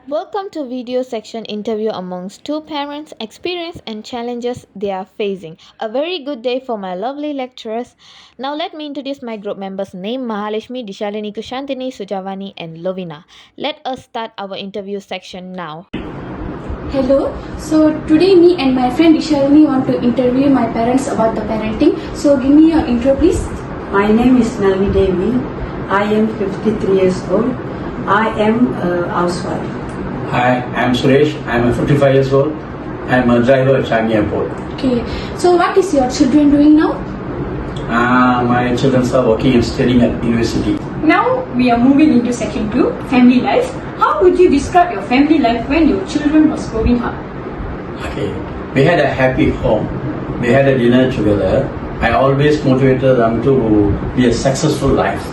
Welcome to video section interview amongst two parents, experience and challenges they are facing. A very good day for my lovely lecturers. Now let me introduce my group members name Mahaleshmi, Dishalini, Kushantini, Sujavani and Lovina. Let us start our interview section now. Hello. So today me and my friend Ishalini want to interview my parents about the parenting. So give me your intro please. My name is Nalini Devi. I am 53 years old. I am a housewife. Hi, I'm Suresh. I'm 55 years old. I'm a driver at Changi Airport. Okay. So what is your children doing now? My children are working and studying at university. Now we are moving into section 2, family life. How would you describe your family life when your children was growing up? Okay, we had a happy home. We had a dinner together. I always motivated them to be a successful life.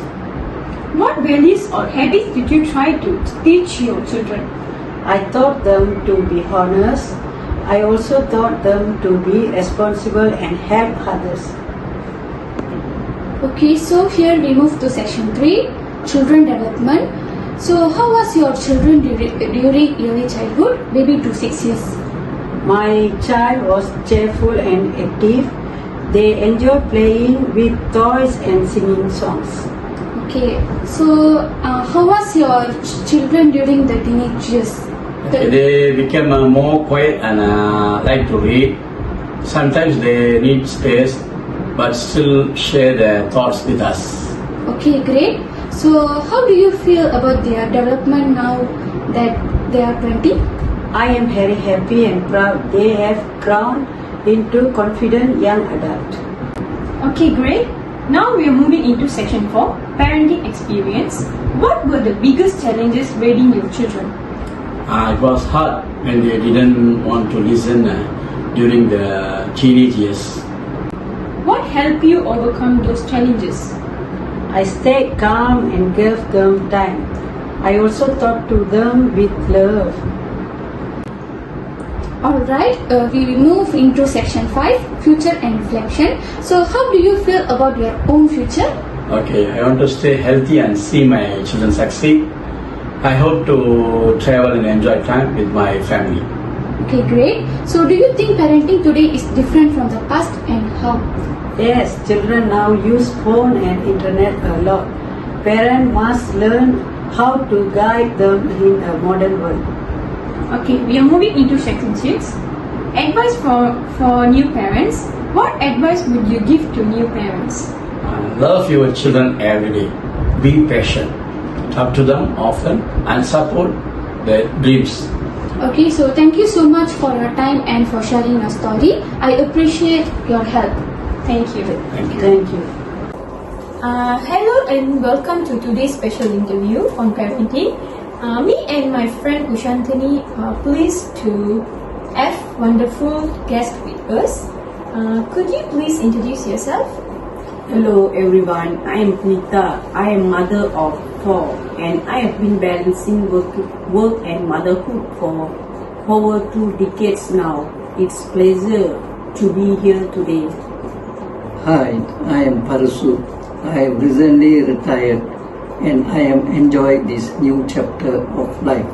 What values or habits did you try to teach your children? I taught them to be honest. I also taught them to be responsible and help others. Okay, so here we move to section 3, children development. So how was your children during early childhood, maybe to 6 years? My child was cheerful and active. They enjoyed playing with toys and singing songs. Okay, so how was your children during the teenage years? They became more quiet and like to read. Sometimes they need space, but still share their thoughts with us. Okay, great. So how do you feel about their development now that they are 20? I am very happy and proud. They have grown into confident young adult. Okay, great. Now we are moving into section 4, parenting experience. What were the biggest challenges raising your children? It was hard when they didn't want to listen during the teenage years. What helped you overcome those challenges? I stayed calm and gave them time. I also talked to them with love. Alright, we will move into section 5, future and reflection. So how do you feel about your own future? Okay, I want to stay healthy and see my children succeed. I hope to travel and enjoy time with my family. Okay, great. So do you think parenting today is different from the past and how? Yes, children now use phone and internet a lot. Parents must learn how to guide them in a modern world. Okay, we are moving into section 6. Advice for new parents. What advice would you give to new parents? Love your children every day. Be patient. Talk to them often and support their dreams. Okay, so thank you so much for your time and for sharing your story. I appreciate your help. Thank you. Thank you. Thank you. Hello and welcome to today's special interview on parenting. Me and my friend Kushantini are pleased to have wonderful guest with us. Could you please introduce yourself? Hello everyone, I am Nita. I am mother of 4 and I have been balancing work and motherhood for over 2 decades now. It's a pleasure to be here today. Hi, I am Parasu. I have recently retired and I am enjoying this new chapter of life.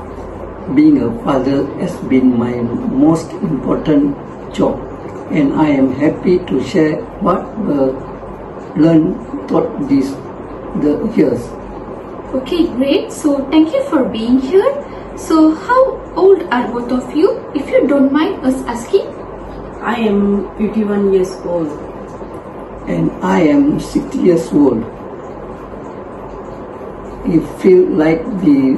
Being a father has been my most important job and I am happy to share what learned through the years. Okay, great. So thank you for being here. So how old are both of you, if you don't mind us asking? I am 51 years old. And I am 60 years old. It feels like we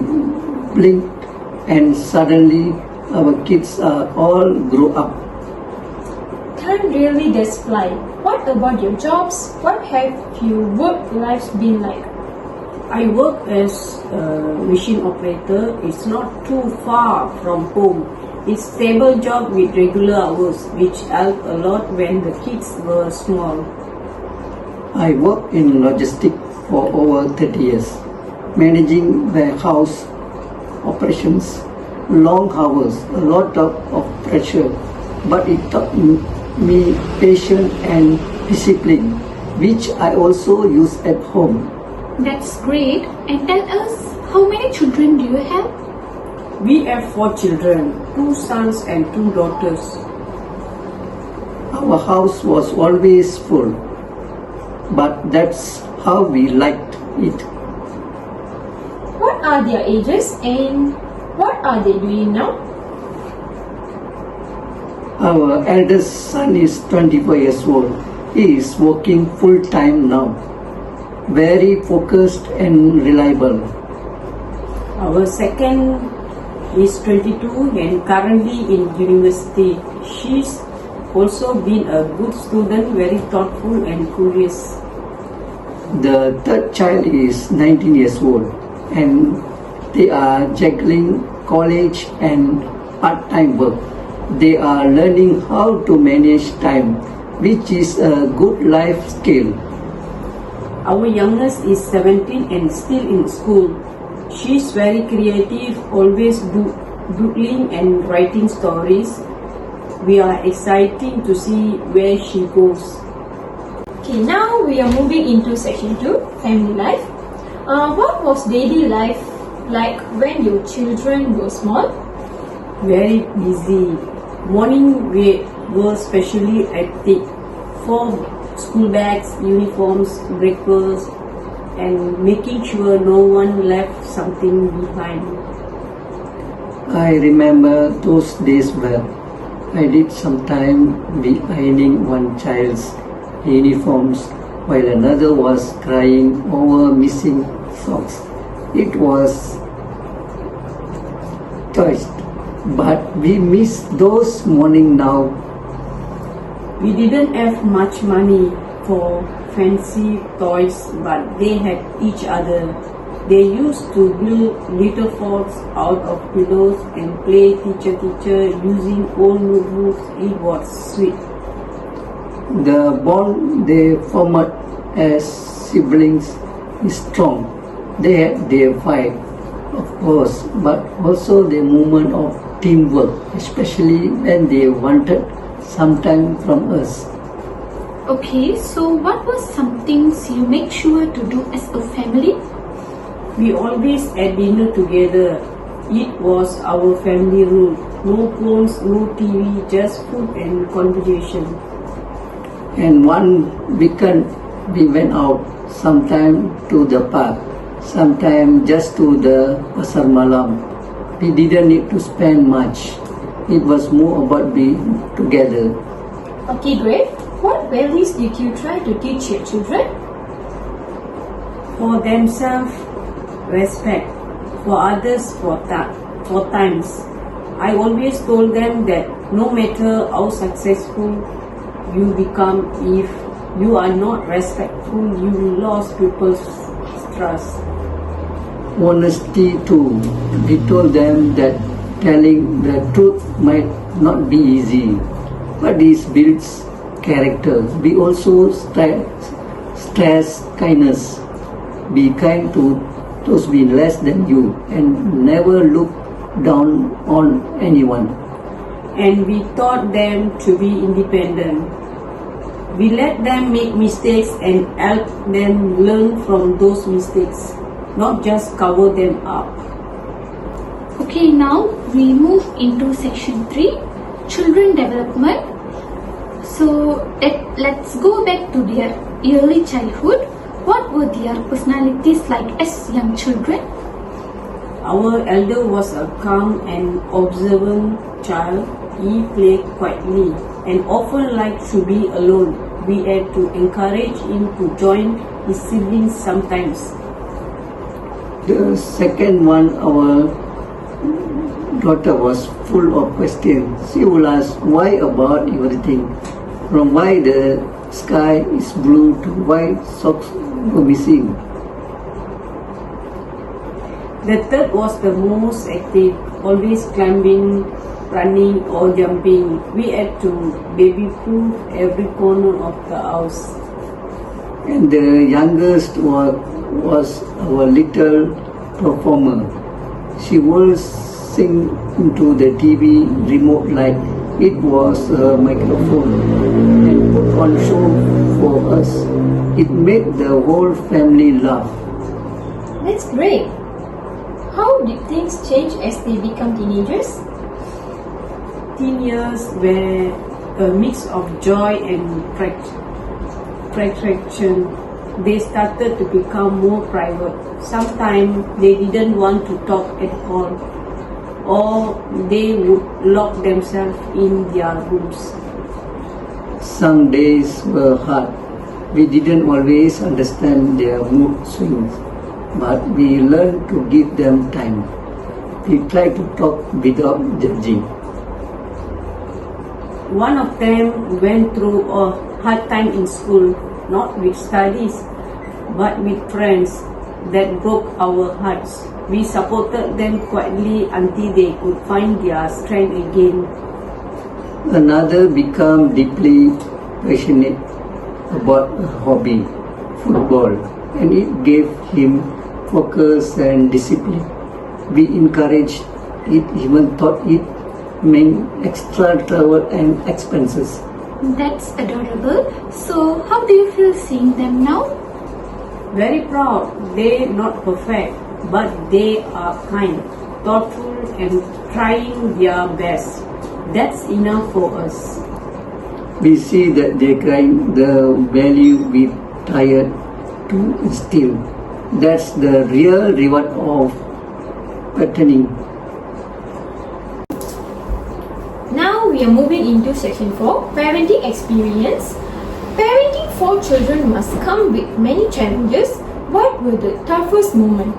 blinked and suddenly our kids are all grow up. Time really does fly. What about your jobs? What have your work lives been like? I work as a machine operator. It's not too far from home. It's a stable job with regular hours, which helped a lot when the kids were small. I work in logistics for over 30 years, managing warehouse operations, long hours, a lot of pressure, but it taught me patience and discipline, which I also use at home. That's great. And tell us, how many children do you have? We have 4 children, 2 sons and 2 daughters. Our house was always full, but that's how we liked it. What are their ages and what are they doing now? Our eldest son is 24 years old. He is working full time now. Very focused and reliable. Our second is 22 and currently in university. She's also been a good student, very thoughtful and curious. The third child is 19 years old and they are juggling college and part-time work. They are learning how to manage time, which is a good life skill. Our youngest is 17 and still in school. She's very creative, always doodling and writing stories. We are excited to see where she goes. Okay, now we are moving into section 2, family life. What was daily life like when your children were small? Very busy. Morning we were especially hectic. For school bags, uniforms, breakfast, and making sure no one left something behind. I remember those days well. I did sometime be ironing one child's uniforms while another was crying over missing socks. It was touched, but we miss those mornings now. We didn't have much money for fancy toys, but they had each other. They used to build little forts out of pillows and play teacher using old notebooks. It was sweet. The bond they formed as siblings is strong. They had their fight, of course, but also the moment of teamwork, especially when they wanted something from us. Okay, so what were some things you make sure to do as a family? We always had dinner together. It was our family rule. No phones, no TV, just food and conversation. And one weekend we went out, sometime to the park, sometime just to the Pasar Malam. We didn't need to spend much. It was more about being together. Okay, great. What values did you try to teach your children? For themselves, respect. For others, for times. I always told them that no matter how successful you become, if you are not respectful, you will lose people's trust. Honesty too. We told them that telling the truth might not be easy, but this builds character. We also stress kindness. Be kind to those be less than you and never look down on anyone. And we taught them to be independent. We let them make mistakes and help them learn from those mistakes, not just cover them up. Okay, now we move into section 3, children development. So let's go back to their early childhood. What were their personalities like as young children? Our elder was a calm and observant child. He played quietly and often liked to be alone. We had to encourage him to join his siblings sometimes. The second one, our daughter was full of questions. She would ask why about everything, from why the sky is blue to why socks were missing. The third was the most active, always climbing, running or jumping. We had to baby-proof every corner of the house. And the youngest was our little performer. She would sing into the TV remote like it was a microphone and put on show for us. It made the whole family laugh. That's great. How did things change as they become teenagers? Teen years were a mix of joy and frustration. They started to become more private. Sometimes they didn't want to talk at all, or they would lock themselves in their rooms. Some days were hard. We didn't always understand their mood swings, but we learned to give them time. We tried to talk without judging. One of them went through a hard time in school, not with studies, but with friends that broke our hearts. We supported them quietly until they could find their strength again. Another became deeply passionate about a hobby, football, and it gave him focus and discipline. We encouraged it, even thought it meant extra travel and expenses. That's adorable. So, how do you feel seeing them now? Very proud. They're not perfect, but they are kind, thoughtful, and trying their best. That's enough for us. We see that they grind the value we tried to instill. That's the real reward of patterning. Now we are moving into section 4, parenting experience. Parenting 4 children must come with many challenges. What were the toughest moments?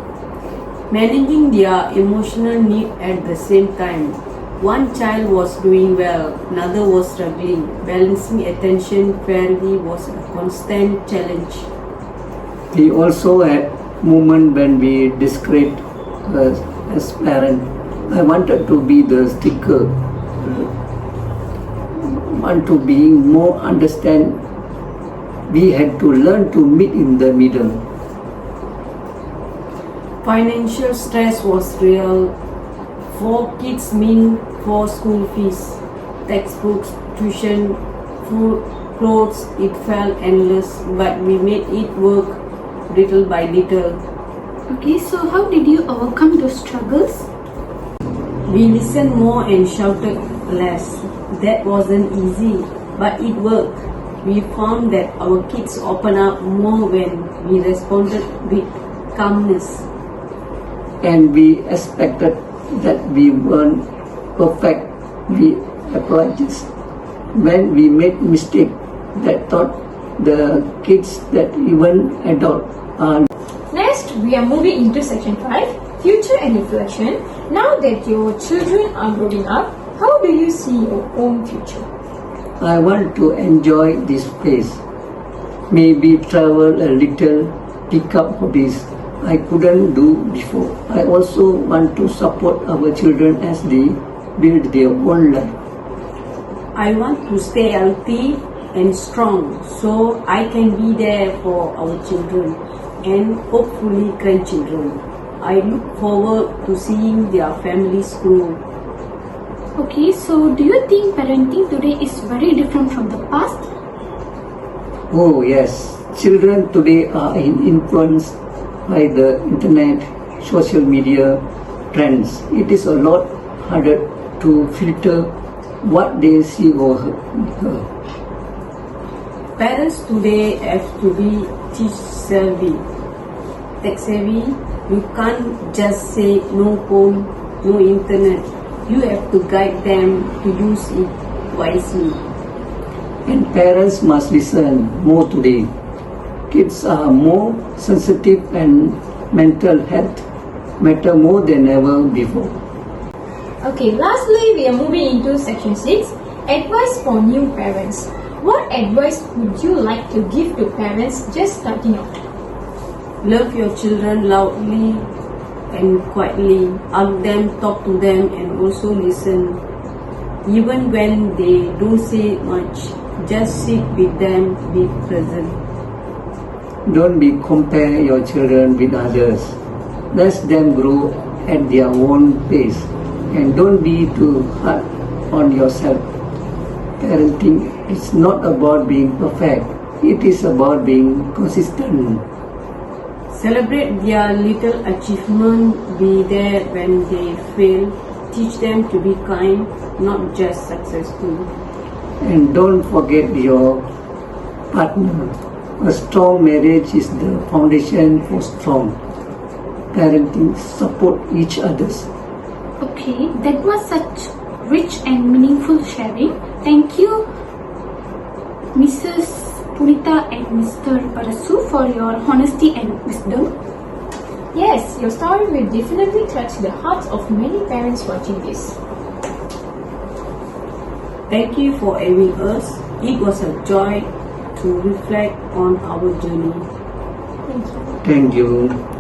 Managing their emotional need at the same time. One child was doing well, another was struggling. Balancing attention fairly was a constant challenge. We also had moments when we disagreed as parents. I wanted to be the sticker, want to be more understand. We had to learn to meet in the middle. Financial stress was real. 4 kids mean 4 school fees, textbooks, tuition, food, clothes. It felt endless, but we made it work little by little. Okay, so how did you overcome those struggles? We listened more and shouted less. That wasn't easy, but it worked. We found that our kids opened up more when we responded with calmness. And we expected that we weren't perfect. We apologized when we made mistakes that taught the kids that even adults are. Next, we are moving into section 5, future and reflection. Now that your children are growing up, how do you see your own future? I want to enjoy this phase. Maybe travel a little, pick up hobbies I couldn't do before. I also want to support our children as they build their own life. I want to stay healthy and strong so I can be there for our children and hopefully grandchildren. I look forward to seeing their families grow. Okay, so do you think parenting today is very different from the past? Oh yes, children today are influenced by the internet, social media trends. It is a lot harder to filter what they see or hear. Parents today have to be tech savvy. You can't just say no phone, no internet. You have to guide them to use it wisely. And parents must listen more today. Kids are more sensitive and mental health matter more than ever before. Okay, lastly, we are moving into section 6, advice for new parents. What advice would you like to give to parents just starting out? Love your children loudly and quietly. Hug them, talk to them, and also listen. Even when they don't say much, just sit with them, be present. Don't compare your children with others. Let them grow at their own pace. And don't be too hard on yourself. Parenting is not about being perfect. It is about being consistent. Celebrate their little achievement, be there when they fail, teach them to be kind, not just successful. And don't forget your partner. A strong marriage is the foundation for strong parenting. Support each others. Okay, that was such rich and meaningful sharing. Thank you, Mrs. Punita and Mr. Parasu, for your honesty and wisdom. Yes, your story will definitely touch the hearts of many parents watching this. Thank you for having us. It was a joy to reflect on our journey. Thank you. Thank you.